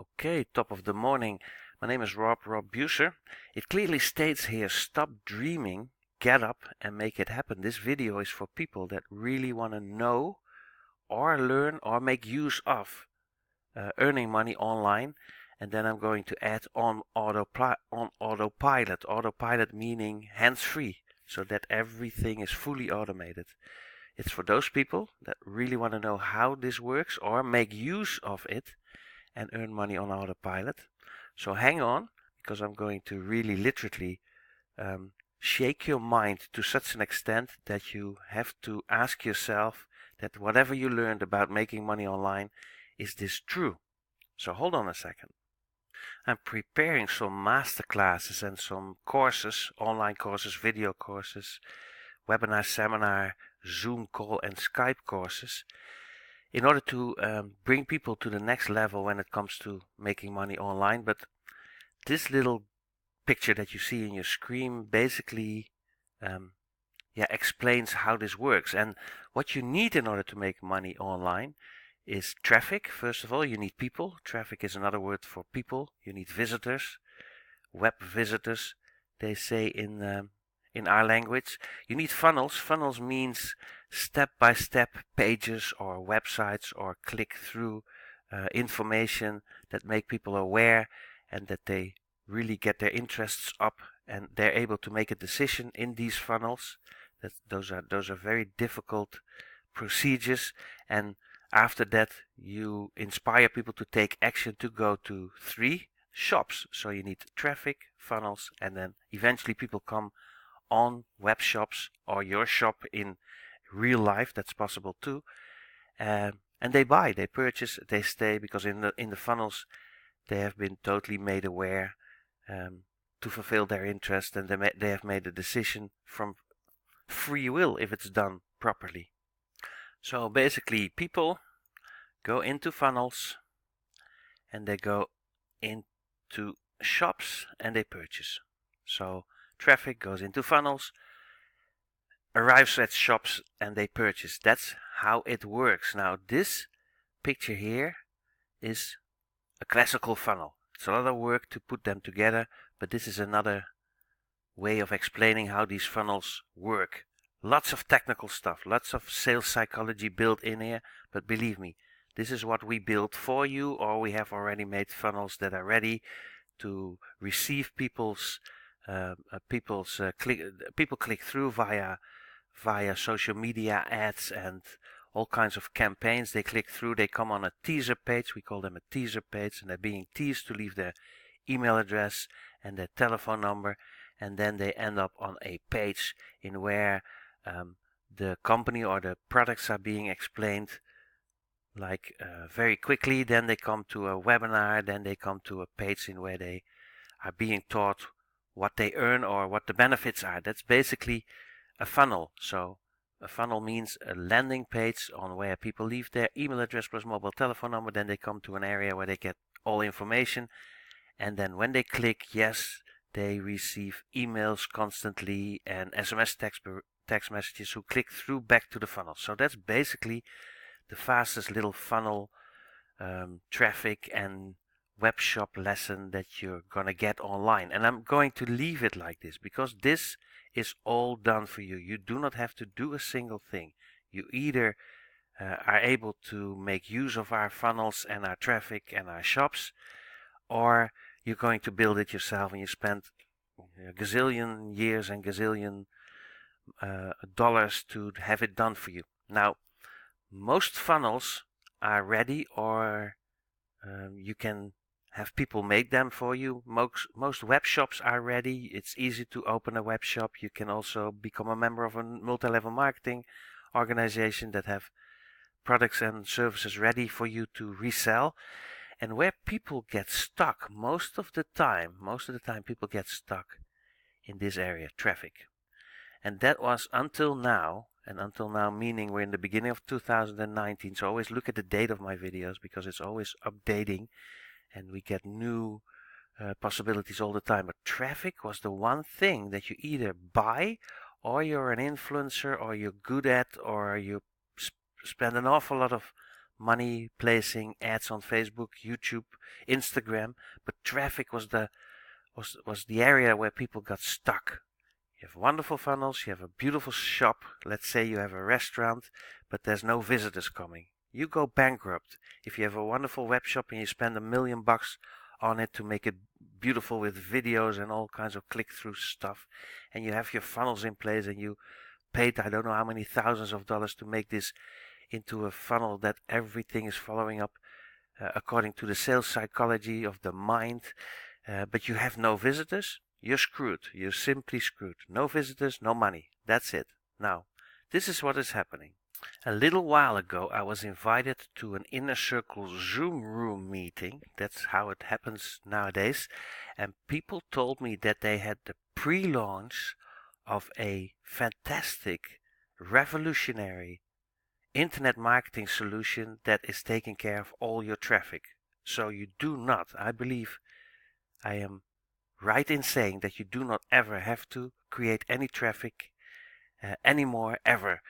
Okay, top of the morning. My name is Rob Buser. It clearly states here, stop dreaming, get up and make it happen. This video is for people that really want to know or learn or make use of earning money online. And then I'm going to add on autopilot. Autopilot meaning hands-free, so that everything is fully automated. It's for those people that really want to know how this works or make use of it and earn money on autopilot. So hang on, because I'm going to really literally shake your mind to such an extent that you have to ask yourself that whatever you learned about making money online, is this true? So hold on a second. I'm preparing some master classes and some courses, online courses, video courses, webinar, seminar, Zoom call and Skype courses, in order to bring people to the next level when it comes to making money online. But this little picture that you see in your screen basically explains how this works. And what you need in order to make money online is traffic. First of all, you need people. Traffic is another word for people. You need visitors, web visitors, they say in our language. You need funnels. Funnels means step-by-step pages or websites or click-through information that make people aware and that they really get their interests up and they're able to make a decision in these funnels. Those are very difficult procedures, and after that you inspire people to take action to go to 3 shops. So you need traffic, funnels, and then eventually people come on web shops or your shop in real life. That's possible too. And they buy, they purchase, they stay, because in the funnels they have been totally made aware to fulfill their interest, and they have made a decision from free will if it's done properly. So basically people go into funnels and they go into shops and they purchase. So traffic goes into funnels, arrives at shops, and they purchase. That's how it works. Now this picture here is a classical funnel. It's a lot of work to put them together, but this is another way of explaining how these funnels work. Lots of technical stuff, lots of sales psychology built in here, but believe me, this is what we build for you, or we have already made funnels that are ready to receive people click through via social media ads and all kinds of campaigns. They click through, they come on a teaser page. We call them a teaser page, and they're being teased to leave their email address and their telephone number, and then they end up on a page in where the company or the products are being explained very quickly. Then they come to a webinar, then they come to a page in where they are being taught what they earn or what the benefits are. That's basically a funnel. So a funnel means a landing page on where people leave their email address plus mobile telephone number. Then they come to an area where they get all information, and then when they click yes, they receive emails constantly and SMS text messages who click through back to the funnel. So that's basically the fastest little funnel traffic and web shop lesson that you're gonna get online. And I'm going to leave it like this because this is all done for you. You do not have to do a single thing. You either are able to make use of our funnels and our traffic and our shops, or you're going to build it yourself and you spend a gazillion years and gazillion dollars to have it done for you. Now, most funnels are ready, or you can have people make them for you. Most web shops are ready. It's easy to open a web shop. You can also become a member of a multi-level marketing organization that have products and services ready for you to resell. And where people get stuck most of the time people get stuck in this area, traffic. And that was until now, and until now meaning we're in the beginning of 2019, so always look at the date of my videos because it's always updating and we get new possibilities all the time. But traffic was the one thing that you either buy, or you're an influencer, or you're good at, or you spend an awful lot of money placing ads on Facebook, YouTube, Instagram, but traffic was the area where people got stuck. You have wonderful funnels, you have a beautiful shop, let's say you have a restaurant, but there's no visitors coming. You go bankrupt. If you have a wonderful web shop and you spend $1 million on it to make it beautiful with videos and all kinds of click-through stuff, and you have your funnels in place and you paid I don't know how many thousands of dollars to make this into a funnel that everything is following up according to the sales psychology of the mind, but you have no visitors, you're screwed. You're simply screwed. No visitors, no money. That's it. Now, this is what is happening. A little while ago, I was invited to an inner circle Zoom room meeting. That's how it happens nowadays. And people told me that they had the pre-launch of a fantastic, revolutionary internet marketing solution that is taking care of all your traffic. So you do not, I believe I am right in saying that you do not ever have to create any traffic anymore, ever.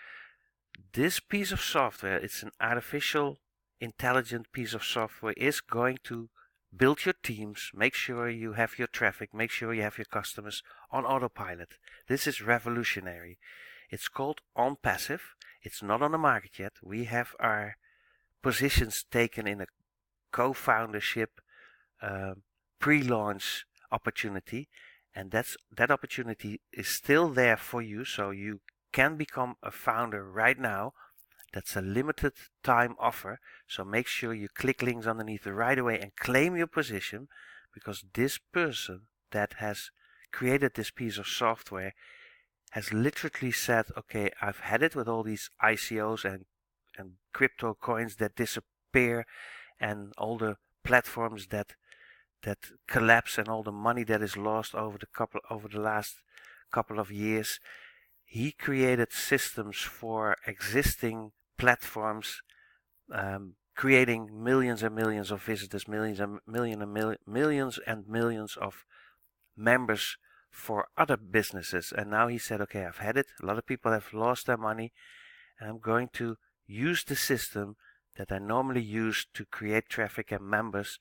This piece of software, it's an artificial intelligent piece of software, is going to build your teams, make sure you have your traffic, make sure you have your customers on autopilot. This is revolutionary. It's called onpassive. It's not on the market yet. We have our positions taken in a co-foundership pre-launch opportunity, and that opportunity is still there for you, so you can become a founder right now. That's a limited time offer, so make sure you click links underneath right away and claim your position, because this person that has created this piece of software has literally said, okay, I've had it with all these ICOs and crypto coins that disappear and all the platforms that collapse and all the money that is lost over the last couple of years. He created systems for existing platforms, creating millions and millions of visitors, millions and millions of members for other businesses. And now he said, okay, I've had it. A lot of people have lost their money, and I'm going to use the system that I normally use to create traffic and members,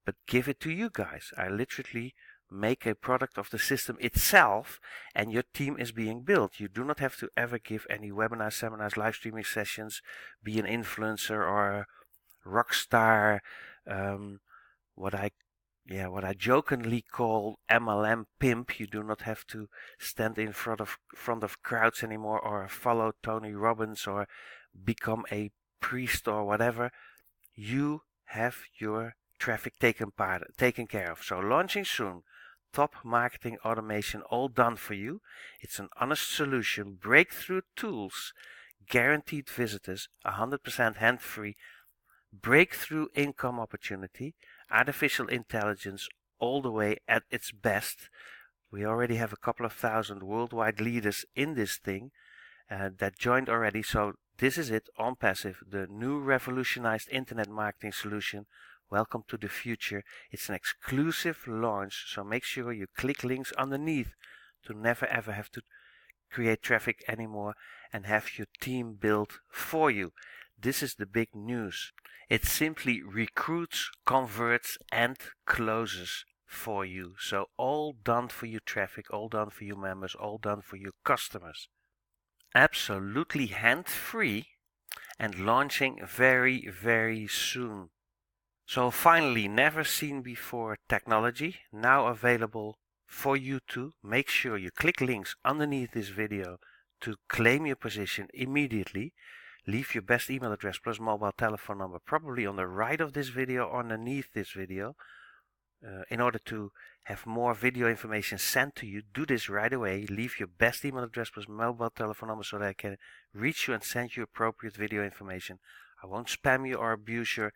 but give it to you guys. I literally make a product of the system itself, and your team is being built. You do not have to ever give any webinars, seminars, live streaming sessions, be an influencer or a rock star, what I jokingly call MLM pimp. You do not have to stand in front of crowds anymore, or follow Tony Robbins, or become a priest or whatever. You have your traffic taken care of. So launching soon. Top marketing automation, all done for you. It's an honest solution, breakthrough tools, guaranteed visitors, 100% hand-free, breakthrough income opportunity, artificial intelligence all the way at its best. We already have a couple of thousand worldwide leaders in this thing that joined already. So this is it, onpassive, the new revolutionized internet marketing solution. Welcome to the future. It's an exclusive launch, so make sure you click links underneath to never ever have to create traffic anymore and have your team built for you. This is the big news. It simply recruits, converts, and closes for you. So all done for you traffic, all done for you members, all done for you customers. Absolutely hand-free and launching very, very soon. So finally, never seen before technology, now available for you too. Make sure you click links underneath this video to claim your position immediately. Leave your best email address plus mobile telephone number probably on the right of this video or underneath this video. In order to have more video information sent to you, do this right away. Leave your best email address plus mobile telephone number so that I can reach you and send you appropriate video information. I won't spam you or abuse your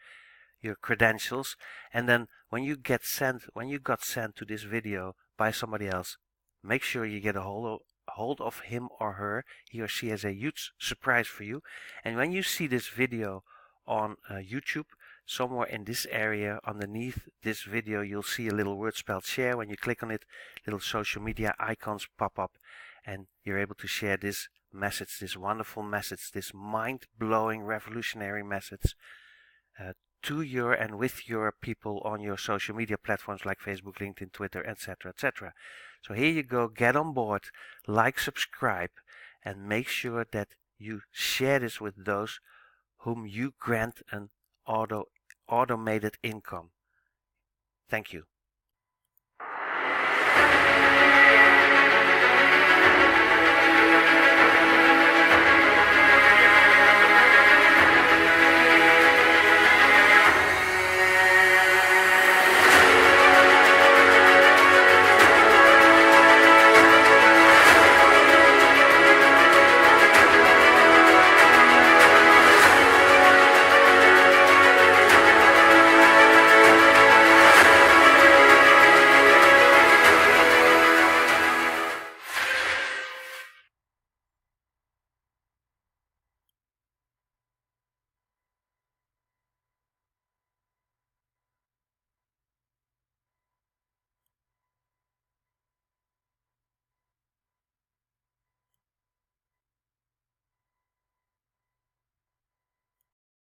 credentials. And then when you got sent to this video by somebody else, make sure you get a hold of him or her. He or she has a huge surprise for you. And when you see this video on YouTube, somewhere in this area underneath this video, you'll see a little word spelled share. When you click on it, little social media icons pop up, and you're able to share this message, this wonderful message, this mind-blowing revolutionary message to your and with your people on your social media platforms like Facebook, LinkedIn, Twitter, etc., etc. So here you go, get on board, like, subscribe, and make sure that you share this with those whom you grant an automated income. Thank you.